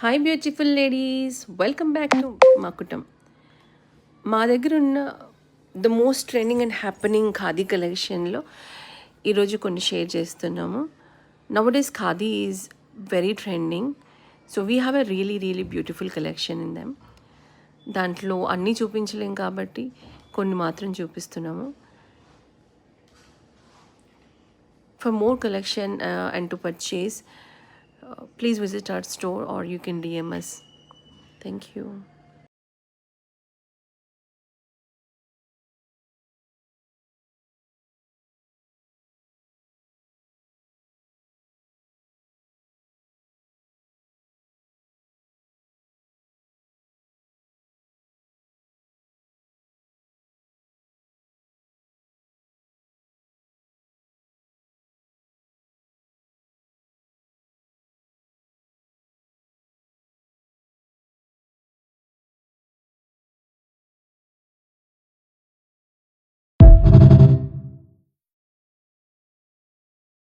Hi beautiful ladies, welcome back to Makutam. మా దగ్గర ఉన్న the most trending and happening khadi కలెక్షన్లో ఈరోజు కొన్ని షేర్ చేస్తున్నాము. Nowadays khadi is very trending, so we have a really beautiful collection in them. దాంట్లో అన్నీ చూపించలేం కాబట్టి కొన్ని మాత్రం చూపిస్తున్నాము. For more collection and to purchase, please visit our store or you can DM us. Thank you.